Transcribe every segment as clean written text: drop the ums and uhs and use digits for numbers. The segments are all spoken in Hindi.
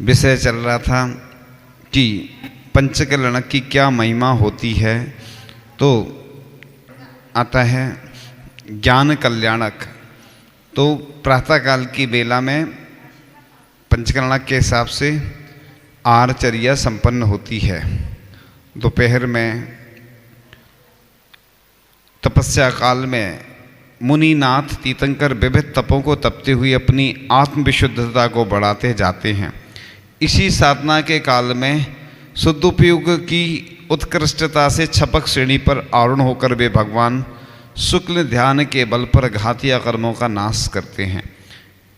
विषय चल रहा था कि पंचकलणक की क्या महिमा होती है। तो आता है ज्ञान कल्याणक। तो प्रातःकाल की बेला में पंचकलणक के हिसाब से आहारचर्या संपन्न होती है। दोपहर में तपस्या काल में मुनिनाथ तीर्थंकर विविध तपों को तपते हुए अपनी आत्मविशुद्धता को बढ़ाते जाते हैं। इसी साधना के काल में शुद्धोपयोग की उत्कृष्टता से छपक श्रेणी पर आरूढ़ होकर वे भगवान शुक्ल ध्यान के बल पर घातिया कर्मों का नाश करते हैं।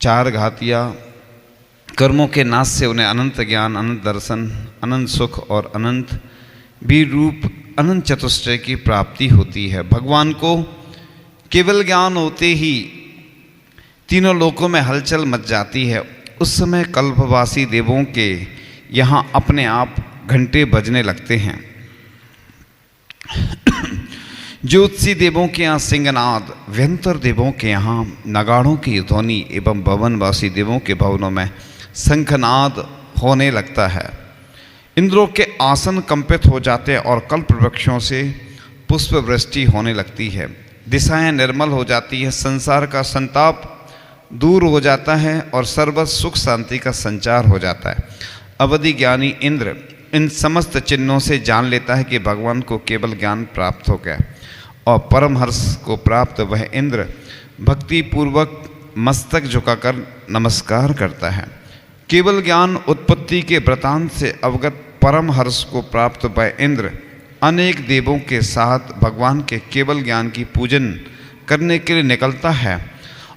चार घातिया कर्मों के नाश से उन्हें अनंत ज्ञान, अनंत दर्शन, अनंत सुख और अनंत वीर रूप अनंत चतुष्टय की प्राप्ति होती है। भगवान को केवल ज्ञान होते ही तीनों लोकों में हलचल मच जाती है। उस समय कल्पवासी देवों के यहाँ अपने आप घंटे बजने लगते हैं। ज्योतिषी देवों के यहाँ सिंहनाद, व्यंतर देवों के यहाँ नगाड़ों की ध्वनि एवं भवनवासी देवों के भवनों में शंखनाद होने लगता है। इंद्रों के आसन कंपित हो जाते हैं और कल्प वृक्षों से पुष्प वृष्टि होने लगती है। दिशाएं निर्मल हो जाती है, संसार का संताप दूर हो जाता है और सर्वत्र सुख शांति का संचार हो जाता है। अवधि ज्ञानी इंद्र इन समस्त चिन्हों से जान लेता है कि भगवान को केवल ज्ञान प्राप्त हो गया और परम हर्ष को प्राप्त वह इंद्र भक्ति पूर्वक मस्तक झुकाकर नमस्कार करता है। केवल ज्ञान उत्पत्ति के वृतांत से अवगत परम हर्ष को प्राप्त वह इंद्र अनेक देवों के साथ भगवान के केवल ज्ञान की पूजन करने के लिए निकलता है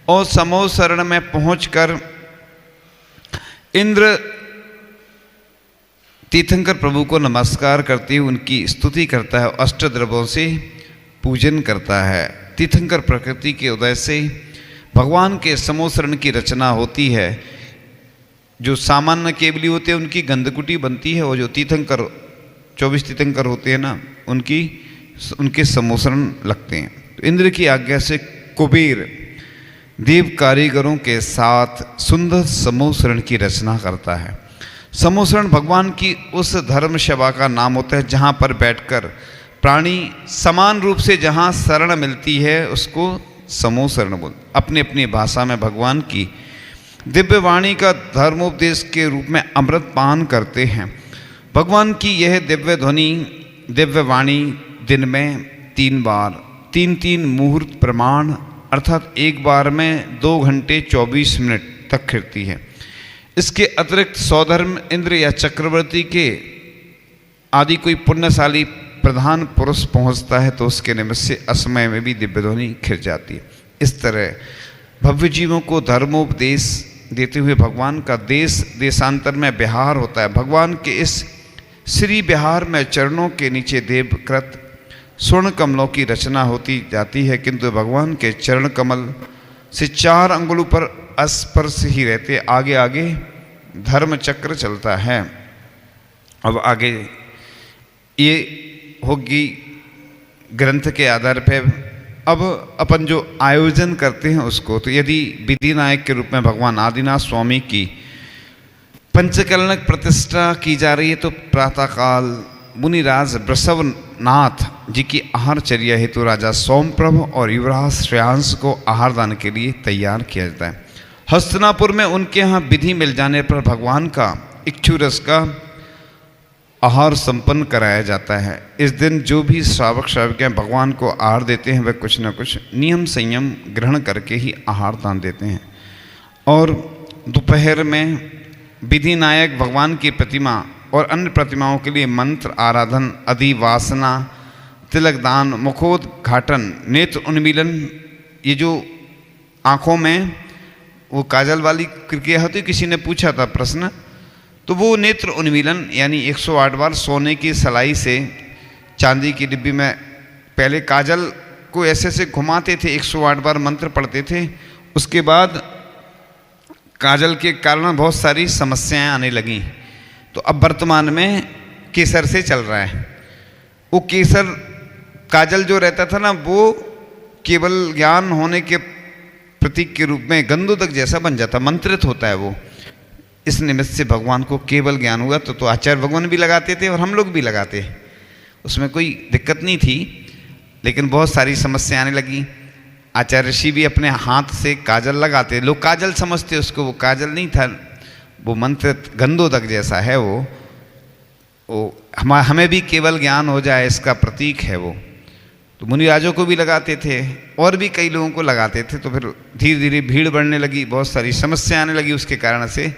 और समूह शरण में पहुंचकर इंद्र तीर्थंकर प्रभु को नमस्कार करते हुए उनकी स्तुति करता है और अष्टद्रव्यों से पूजन करता है। तीर्थंकर प्रकृति के उदय से भगवान के समूह शरण की रचना होती है। जो सामान्य केवली होते हैं उनकी गंधकुटी बनती है और जो तीर्थंकर 24 तीर्थंकर होते हैं ना, उनके समोसरण लगते हैं। तो इंद्र की आज्ञा से कुबेर देव कारीगरों के साथ सुंदर समोसरण की रचना करता है। समोसरण भगवान की उस धर्म सेवा का नाम होता है जहाँ पर बैठकर प्राणी समान रूप से जहाँ शरण मिलती है उसको समोसरण बोल। अपनी अपनी भाषा में भगवान की दिव्य वाणी का धर्मोपदेश के रूप में अमृत पान करते हैं। भगवान की यह दिव्य ध्वनि, दिव्य वाणी दिन में 3 बार 3 मुहूर्त प्रमाण अर्थात एक बार में 2 घंटे 24 मिनट तक खिरती है। इसके अतिरिक्त सौधर्म इंद्र या चक्रवर्ती के आदि कोई पुण्यशाली प्रधान पुरुष पहुंचता है तो उसके निमित्त से असमय में भी दिव्य ध्वनि खिर जाती है। इस तरह भव्य जीवों को धर्मोपदेश देते हुए भगवान का देश देशांतर में विहार होता है। भगवान के इस श्री विहार में चरणों के नीचे देवकृत स्वर्ण कमलों की रचना होती जाती है, किंतु भगवान के चरण कमल से 4 अंगुलों पर स्पर्श ही रहते। आगे आगे धर्म चक्र चलता है। अब आगे ये होगी ग्रंथ के आधार पर। अब अपन जो आयोजन करते हैं उसको, तो यदि विधि नायक के रूप में भगवान आदिनाथ स्वामी की पंचकलणक प्रतिष्ठा की जा रही है तो प्रातःकाल मुनिराज वृषभनाथ जी की आहारचर्या हेतु राजा सोमप्रभ और युवराज श्रेयांश को आहार दान के लिए तैयार किया जाता है। हस्तिनापुर में उनके यहाँ विधि मिल जाने पर भगवान का इक्षुरस का आहार संपन्न कराया जाता है। इस दिन जो भी श्रावक श्राविकाएं भगवान को आहार देते हैं वह कुछ न कुछ नियम संयम ग्रहण करके ही आहार दान देते हैं। और दोपहर में विधि नायक भगवान की प्रतिमा और अन्य प्रतिमाओं के लिए मंत्र आराधन, अधिवासना, तिलकदान, मुखोद्घाटन, नेत्र उन्मीलन, ये जो आँखों में वो काजल वाली क्रिया होती, किसी ने पूछा था प्रश्न, तो वो नेत्र उन्मीलन यानी 108 बार सोने की सलाई से चांदी की डिब्बी में पहले काजल को ऐसे घुमाते थे, 108 बार मंत्र पढ़ते थे। उसके बाद काजल के कारण बहुत सारी समस्याएं आने लगीं, तो अब वर्तमान में केसर से चल रहा है। वो केसर काजल जो रहता था ना, वो केवल ज्ञान होने के प्रतीक के रूप में गंधोदक जैसा बन जाता, मंत्रित होता है वो। इस निमित्त से भगवान को केवल ज्ञान हुआ। तो आचार्य भगवान भी लगाते थे और हम लोग भी लगाते, उसमें कोई दिक्कत नहीं थी। लेकिन बहुत सारी समस्या आने लगी। आचार्य ऋषि भी अपने हाथ से काजल लगाते, लोग काजल समझते उसको, वो काजल नहीं था, वो मंत्र गंधोदक जैसा है वो हमें भी केवल ज्ञान हो जाए इसका प्रतीक है वो। तो मुनिराजों को भी लगाते थे और भी कई लोगों को लगाते थे। तो फिर धीरे धीरे भीड़ बढ़ने लगी, बहुत सारी समस्या आने लगी उसके कारण से,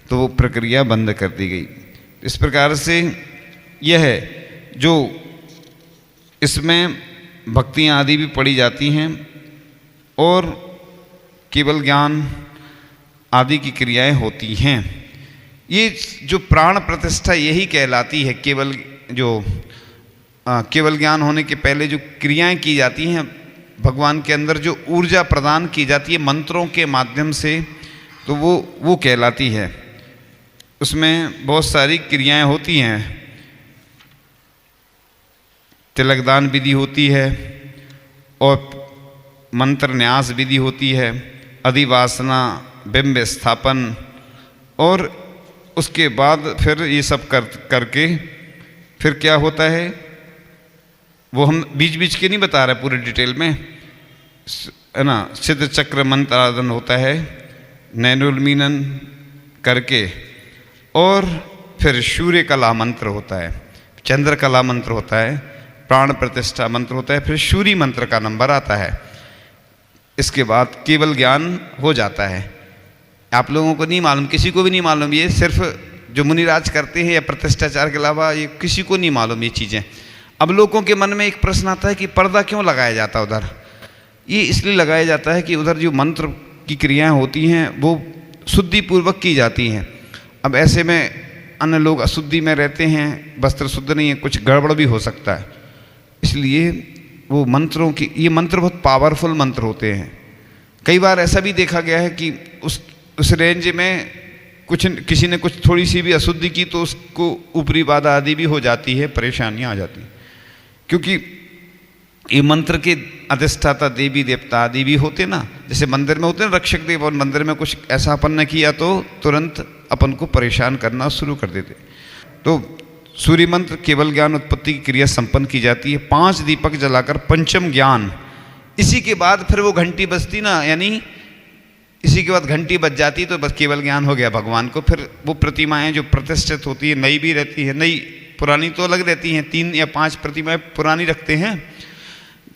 तो वो प्रक्रिया बंद कर दी गई। इस प्रकार से यह है जो इसमें भक्तियाँ आदि भी पढ़ी जाती हैं और केवल ज्ञान आदि की क्रियाएं होती हैं। ये जो प्राण प्रतिष्ठा यही कहलाती है। केवल ज्ञान होने के पहले जो क्रियाएं की जाती हैं, भगवान के अंदर जो ऊर्जा प्रदान की जाती है मंत्रों के माध्यम से, तो वो कहलाती है। उसमें बहुत सारी क्रियाएं होती हैं। तिलकदान विधि होती है और मंत्र न्यास विधि होती है, अधिवासना, बिंब स्थापन, और उसके बाद फिर ये सब करके फिर क्या होता है वो हम बीच बीच के नहीं बता रहे पूरे डिटेल में, है ना। सिद्ध चक्र मंत्र आराधन होता है, नैनोन्मीलन करके, और फिर सूर्य कला मंत्र होता है, चंद्र कला मंत्र होता है, प्राण प्रतिष्ठा मंत्र होता है, फिर सूर्य मंत्र का नंबर आता है। इसके बाद केवल ज्ञान हो जाता है। आप लोगों को नहीं मालूम, किसी को भी नहीं मालूम, ये सिर्फ जो मुनिराज करते हैं या प्रतिष्ठाचार के अलावा ये किसी को नहीं मालूम ये चीज़ें। अब लोगों के मन में एक प्रश्न आता है कि पर्दा क्यों लगाया जाता है उधर? ये इसलिए लगाया जाता है कि उधर जो मंत्र की क्रियाएं होती हैं वो शुद्धिपूर्वक की जाती हैं। अब ऐसे में अन्य लोग अशुद्धि में रहते हैं, वस्त्र शुद्ध नहीं है, कुछ गड़बड़ भी हो सकता है। इसलिए वो मंत्रों की, ये मंत्र बहुत पावरफुल मंत्र होते हैं। कई बार ऐसा भी देखा गया है कि उस रेंज में किसी ने कुछ थोड़ी सी भी अशुद्धि की तो उसको ऊपरी बाधा आदि भी हो जाती है, परेशानियां आ जाती हैं। क्योंकि ये मंत्र के अधिष्ठाता देवी देवता आदि भी होते ना, जैसे मंदिर में होते हैं रक्षक देव, और मंदिर में कुछ ऐसा अपन ने किया तो तुरंत अपन को परेशान करना शुरू कर देते। तो सूर्य मंत्र केवल ज्ञान उत्पत्ति की क्रिया संपन्न की जाती है। 5 दीपक जलाकर पंचम ज्ञान, इसी के बाद फिर वो घंटी बजती ना, यानी इसी के बाद घंटी बज जाती तो बस केवल ज्ञान हो गया भगवान को। फिर वो प्रतिमाएं जो प्रतिष्ठित होती है, नई भी रहती है, नई पुरानी तो अलग रहती हैं, 3 या 5 प्रतिमाएं पुरानी रखते हैं,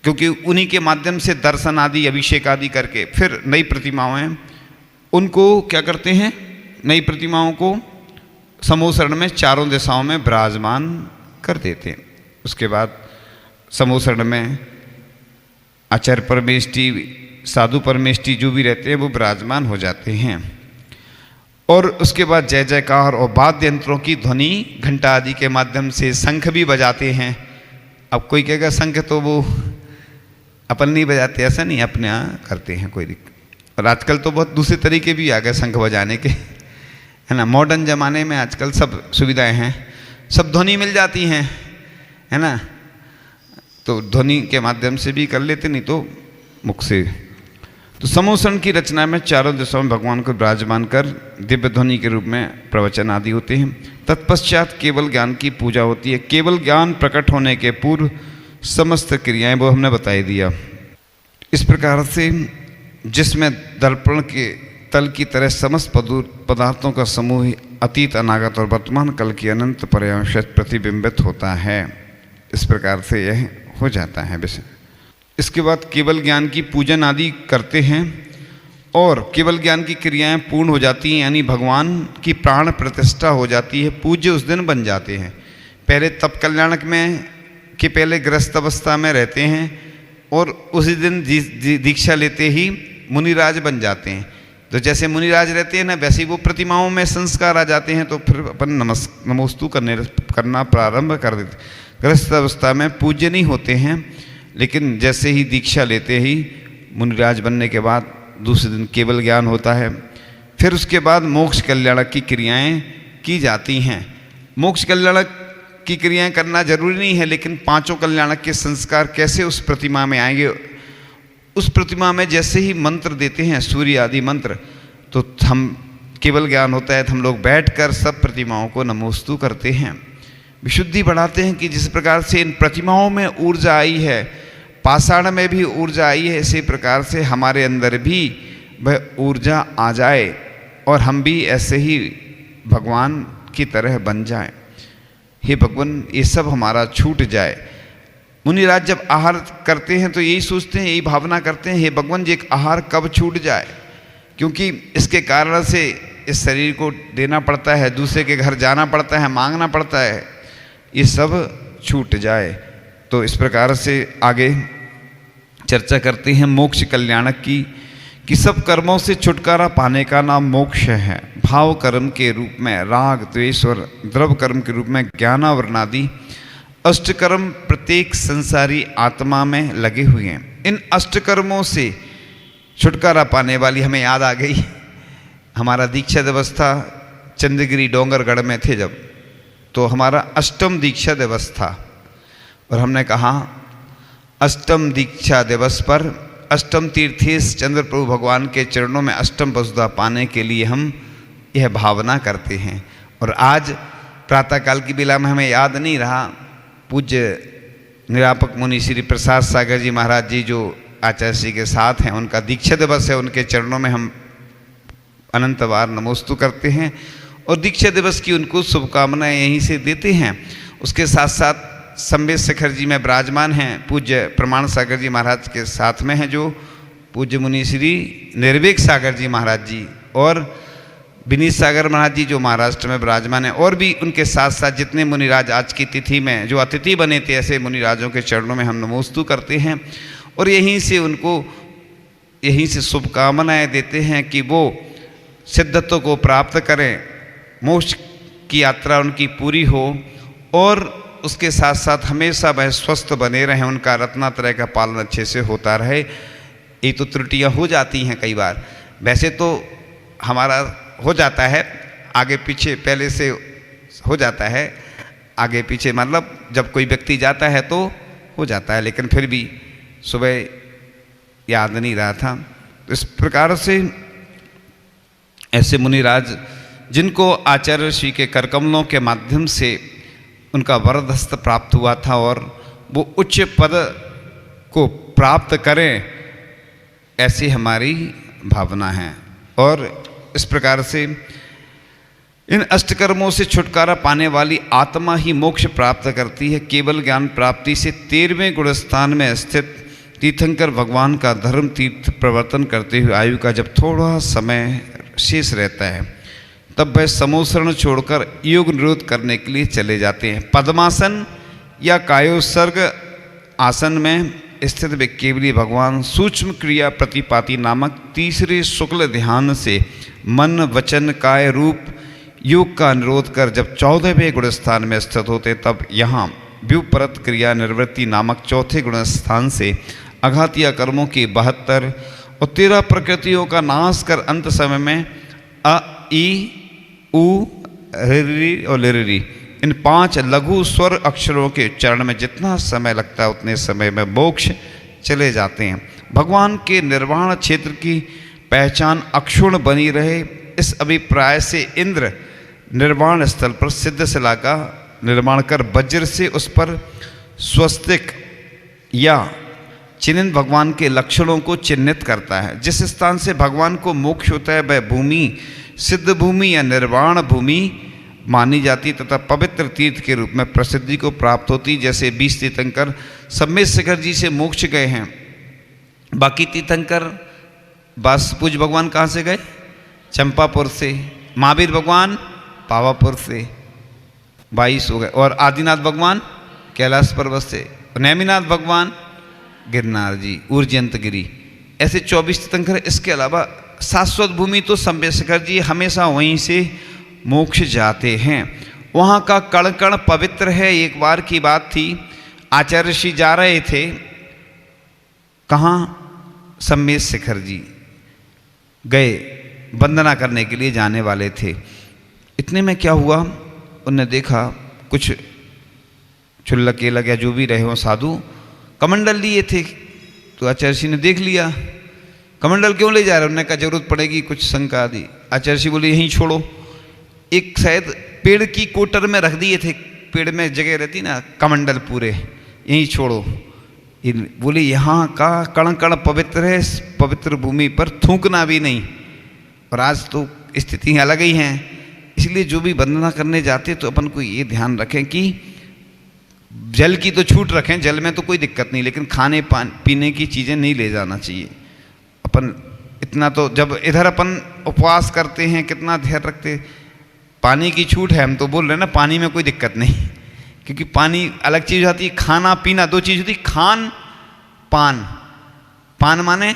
क्योंकि उन्हीं के माध्यम से दर्शन आदि अभिषेक आदि करके फिर नई प्रतिमाएं उनको क्या करते हैं, नई प्रतिमाओं को समूह शरण में चारों दिशाओं में विराजमान कर देते हैं। उसके बाद समूह शरण में आचार्य परमेष्टि, साधु परमेष्टि जो भी रहते हैं वो विराजमान हो जाते हैं। और उसके बाद जय जयकार और वाद्य यंत्रों की ध्वनि घंटा आदि के माध्यम से शंख भी बजाते हैं। अब कोई कहेगा शंख तो वो अपन नहीं बजाते, ऐसा नहीं, अपने यहाँ करते हैं, कोई दिक्कत। और आजकल तो बहुत दूसरे तरीके भी आ गए शंख बजाने के, है ना। मॉडर्न ज़माने में आजकल सब सुविधाएं हैं, सब ध्वनि मिल जाती हैं, है ना। तो ध्वनि के माध्यम से भी कर लेते, नहीं तो मुख से। तो समूह शरण की रचना में चारों दिशाओं में भगवान को विराजमान कर दिव्य ध्वनि के रूप में प्रवचन आदि होते हैं। तत्पश्चात केवल ज्ञान की पूजा होती है। केवल ज्ञान प्रकट होने के पूर्व समस्त क्रियाएं वो हमने बताई दिया। इस प्रकार से जिसमें दर्पण के तल की तरह समस्त पदार्थों का समूह अतीत, अनागत और वर्तमान काल की अनंत पर्यावरण प्रतिबिंबित होता है। इस प्रकार से यह हो जाता है विषय। इसके बाद केवल ज्ञान की पूजन आदि करते हैं और केवल ज्ञान की क्रियाएं पूर्ण हो जाती हैं, यानी भगवान की प्राण प्रतिष्ठा हो जाती है। पूज्य उस दिन बन जाते हैं। पहले तप कल्याणक में के पहले गृहस्थ अवस्था में रहते हैं और उसी दिन दीक्षा लेते ही मुनिराज बन जाते हैं। तो जैसे मुनिराज रहते हैं ना, वैसे ही वो प्रतिमाओं में संस्कार आ जाते हैं, तो फिर अपन नमोस्तु करना प्रारंभ कर देते। गृहस्थ अवस्था में पूज्य नहीं होते हैं, लेकिन जैसे ही दीक्षा लेते ही मुनिराज बनने के बाद दूसरे दिन केवल ज्ञान होता है। फिर उसके बाद मोक्ष कल्याणक की क्रियाएं की जाती हैं। मोक्ष कल्याणक की क्रियाएं करना जरूरी नहीं है, लेकिन 5 कल्याणक के संस्कार कैसे उस प्रतिमा में आएंगे, उस प्रतिमा में जैसे ही मंत्र देते हैं सूर्य आदि मंत्र, तो हम केवल ज्ञान होता है तो हम लोग बैठकर सब प्रतिमाओं को नमोस्तु करते हैं, विशुद्धि बढ़ाते हैं कि जिस प्रकार से इन प्रतिमाओं में ऊर्जा आई है, पाषाण में भी ऊर्जा आई है, इसी प्रकार से हमारे अंदर भी वह ऊर्जा आ जाए और हम भी ऐसे ही भगवान की तरह बन जाएं। हे भगवान, ये सब हमारा छूट जाए। मुनिराज जब आहार करते हैं तो यही सोचते हैं, यही भावना करते हैं, हे भगवान जी एक आहार कब छूट जाए, क्योंकि इसके कारण से इस शरीर को देना पड़ता है, दूसरे के घर जाना पड़ता है, मांगना पड़ता है, ये सब छूट जाए। तो इस प्रकार से आगे चर्चा करते हैं मोक्ष कल्याणक की, कि सब कर्मों से छुटकारा पाने का नाम मोक्ष है। भाव कर्म के रूप में राग द्वेष और द्रव कर्म के रूप में ज्ञानावरणादि अष्टकर्म प्रत्येक संसारी आत्मा में लगे हुए हैं। इन अष्टकर्मों से छुटकारा पाने वाली, हमें याद आ गई, हमारा दीक्षा दिवस था, चंद्रगिरी डोंगरगढ़ में थे जब, तो हमारा अष्टम दीक्षा दिवस था और हमने कहा अष्टम दीक्षा दिवस पर अष्टम तीर्थेश चंद्र प्रभु भगवान के चरणों में अष्टम वसुधा पाने के लिए हम यह भावना करते हैं। और आज प्रातःकाल की बेला में हमें याद नहीं रहा, पूज्य निरापक मुनि श्री प्रसाद सागर जी महाराज जी जो आचार्य श्री के साथ हैं, उनका दीक्षा दिवस है, उनके चरणों में हम अनंत बार नमोस्तु करते हैं और दीक्षा दिवस की उनको शुभकामनाएं यहीं से देते हैं। उसके साथ साथ संवेद शिखर जी में विराजमान हैं पूज्य प्रमाण सागर जी महाराज के साथ में हैं जो पूज्य मुनि श्री निर्वेक सागर जी महाराज जी, और विनीत सागर महाराज जी जो महाराष्ट्र में विराजमान हैं, और भी उनके साथ साथ जितने मुनिराज आज की तिथि में जो अतिथि बने थे, ऐसे मुनिराजों के चरणों में हम नमोस्तु करते हैं और यहीं से उनको यहीं से शुभकामनाएं देते हैं कि वो सिद्धत्व को प्राप्त करें, मोक्ष की यात्रा उनकी पूरी हो और उसके साथ साथ हमेशा वह स्वस्थ बने रहें, उनका रत्नात्रय का पालन अच्छे से होता रहे। ये तो त्रुटियां हो जाती हैं कई बार, वैसे तो हमारा हो जाता है आगे पीछे, पहले से हो जाता है आगे पीछे, मतलब जब कोई व्यक्ति जाता है तो हो जाता है, लेकिन फिर भी सुबह याद नहीं रहा था। तो इस प्रकार से ऐसे मुनिराज जिनको आचार्य श्री के करकमलों के माध्यम से उनका वरदहस्त प्राप्त हुआ था और वो उच्च पद को प्राप्त करें, ऐसी हमारी भावना है। और इस प्रकार से इन अष्टकर्मों से छुटकारा पाने वाली आत्मा ही मोक्ष प्राप्त करती है। केवल ज्ञान प्राप्ति से 13वें गुणस्थान में स्थित तीर्थंकर भगवान का धर्म तीर्थ प्रवर्तन करते हुए आयु का जब थोड़ा समय शेष रहता है, तब वह समोसरण छोड़कर योग निरोध करने के लिए चले जाते हैं। पद्मासन या कायोत्सर्ग आसन में स्थित वे केवली भगवान सूक्ष्म क्रिया प्रतिपाति नामक तीसरे शुक्ल ध्यान से मन वचन काय रूप योग का निरोध कर जब 14वें गुणस्थान में स्थित होते, तब यहाँ व्युपरत क्रिया निवृत्ति नामक चौथे गुणस्थान से अघातिया कर्मों की 72 और 13 प्रकृतियों का नाश कर अंत समय में अ ई उ रि और लिरि इन 5 लघु स्वर अक्षरों के उच्चारण में जितना समय लगता है उतने समय में मोक्ष चले जाते हैं। भगवान के निर्वाण क्षेत्र की पहचान अक्षुण्ण बनी रहे, इस अभिप्राय से इंद्र निर्वाण स्थल पर सिद्ध शिला का निर्माण कर वज्र से उस पर स्वस्तिक या चिन्हित भगवान के लक्षणों को चिन्हित करता है। जिस स्थान से भगवान को मोक्ष होता है वह भूमि सिद्ध भूमि या निर्वाण भूमि मानी जाती तथा पवित्र तीर्थ के रूप में प्रसिद्धि को प्राप्त होती। जैसे 20 तीर्थंकर संवेद शिखर जी से मोक्ष गए हैं, बाकी तीर्थंकर बस पूज्य भगवान कहाँ से गए? चंपापुर से। महावीर भगवान पावापुर से 22 हो गए, और आदिनाथ भगवान कैलाश पर्वत से, नेमिनाथ भगवान गिरनार जी ऊर्जयंतगिरी, ऐसे 24 तीर्थंकर। इसके अलावा शाश्वत भूमि तो संवेद शिखर जी हमेशा वहीं से मोक्ष जाते हैं, वहाँ का कण कण पवित्र है। एक बार की बात थी, आचार्य श्री जा रहे थे कहाँ? संवेद शिखर जी गए, वंदना करने के लिए जाने वाले थे। इतने में क्या हुआ, उनने देखा कुछ छुल्लके लगे जो भी रहे हो साधु कमंडल लिए थे, तो आचार्य श्री ने देख लिया, कमंडल क्यों ले जा रहे? उन्होंने कहा जरूरत पड़ेगी कुछ शंका आदि। आचार्य जी बोले यहीं छोड़ो। एक शायद पेड़ की कोटर में रख दिए थे, पेड़ में जगह रहती ना, कमंडल पूरे, यहीं छोड़ो। बोले यहाँ का कण कण पवित्र है, इस पवित्र भूमि पर थूकना भी नहीं। और आज तो स्थिति अलग ही हैं, इसलिए जो भी वंदना करने जाते तो अपन को ये ध्यान रखें कि जल की तो छूट रखें, जल में तो कोई दिक्कत नहीं, लेकिन खाने पीने की चीज़ें नहीं ले जाना चाहिए। अपन इतना तो, जब इधर अपन उपवास करते हैं कितना ध्यान रखते, पानी की छूट है, हम तो बोल रहे हैं ना पानी में कोई दिक्कत नहीं, क्योंकि पानी अलग चीज़ होती है, खाना पीना दो चीज़ होती, खान पान। पान माने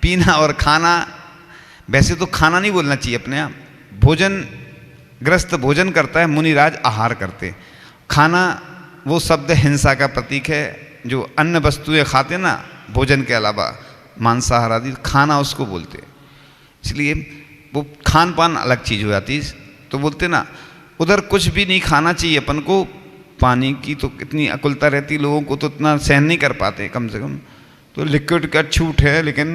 पीना, और खाना वैसे तो खाना नहीं बोलना चाहिए अपने यहाँ, भोजन ग्रस्त भोजन करता है, मुनिराज आहार करते। खाना वो शब्द हिंसा का प्रतीक है, जो अन्य वस्तुएं खाते ना भोजन के अलावा, मांसाहार आदि, खाना उसको बोलते। इसलिए वो खान पान अलग चीज़ हो जाती, तो बोलते ना उधर कुछ भी नहीं खाना चाहिए अपन को। पानी की तो कितनी अकुलता रहती लोगों को, तो इतना सहन नहीं कर पाते, कम से कम तो लिक्विड का छूट है, लेकिन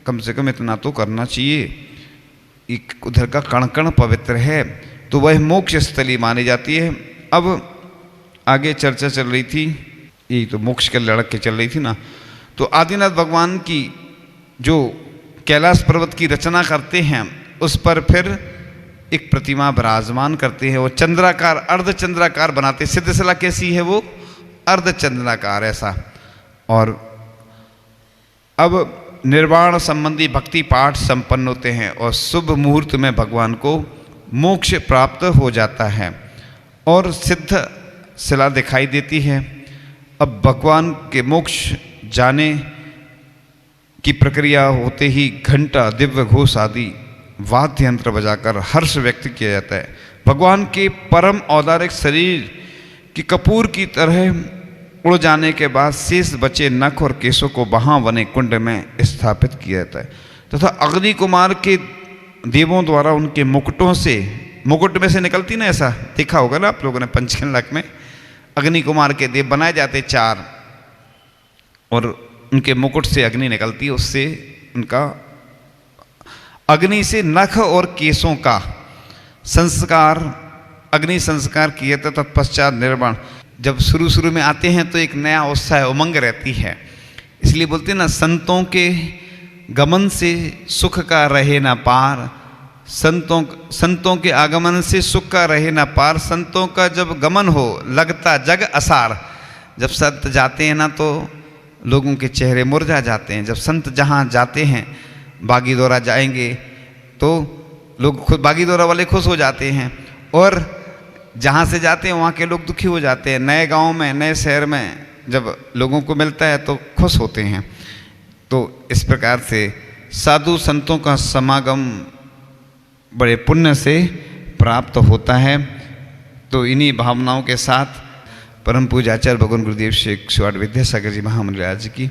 कम से कम इतना तो करना चाहिए। एक उधर का कण कण पवित्र है, तो वह मोक्ष स्थली मानी जाती है। अब आगे चर्चा चल रही थी, ये तो मोक्ष के लड़क के चल रही थी ना, तो आदिनाथ भगवान की जो कैलाश पर्वत की रचना करते हैं, उस पर फिर एक प्रतिमा विराजमान करते हैं, वो चंद्राकार अर्धचंद्राकार बनाते। सिद्धशिला कैसी है, वो अर्धचंद्राकार ऐसा। और अब निर्वाण संबंधी भक्ति पाठ संपन्न होते हैं और शुभ मुहूर्त में भगवान को मोक्ष प्राप्त हो जाता है और सिद्ध शिला दिखाई देती है। अब भगवान के मोक्ष जाने की प्रक्रिया होते ही घंटा, दिव्य घोष आदि वाद्य यंत्र बजाकर हर्ष व्यक्त किया जाता है। भगवान के परम औदारिक शरीर की कपूर की तरह उड़ जाने के बाद शेष बचे नख और केशों को वहाँ बने कुंड में स्थापित किया जाता है, तथा अग्नि कुमार के देवों द्वारा उनके मुकुटों से, मुकुट में से निकलती ना, ऐसा देखा होगा ना आप लोगों ने, पंचकन्या में अग्नि कुमार के देव बनाए जाते 4, और उनके मुकुट से अग्नि निकलती है, उससे उनका अग्नि से नख और केशों का संस्कार, अग्नि संस्कार किए थे। तत्पश्चात निर्वाण। जब शुरू में आते हैं तो एक नया उत्साह उमंग रहती है, इसलिए बोलते हैं ना, संतों के गमन से सुख का रहे ना पार, संतों के आगमन से सुख का रहे ना पार, संतों का जब गमन हो लगता जग असार। जब संत जाते हैं ना तो लोगों के चेहरे मुरझा जाते हैं। जब संत जहाँ जाते हैं, बागीदौरा जाएंगे तो लोग खुद बागीदौरा वाले खुश हो जाते हैं, और जहाँ से जाते हैं वहाँ के लोग दुखी हो जाते हैं। नए गांव में, नए शहर में जब लोगों को मिलता है तो खुश होते हैं। तो इस प्रकार से साधु संतों का समागम बड़े पुण्य से प्राप्त होता है। तो इन्हीं भावनाओं के साथ परम पूज्य आचार्य भगवान गुरुदेव श्री विद्यासागर जी महामंडल की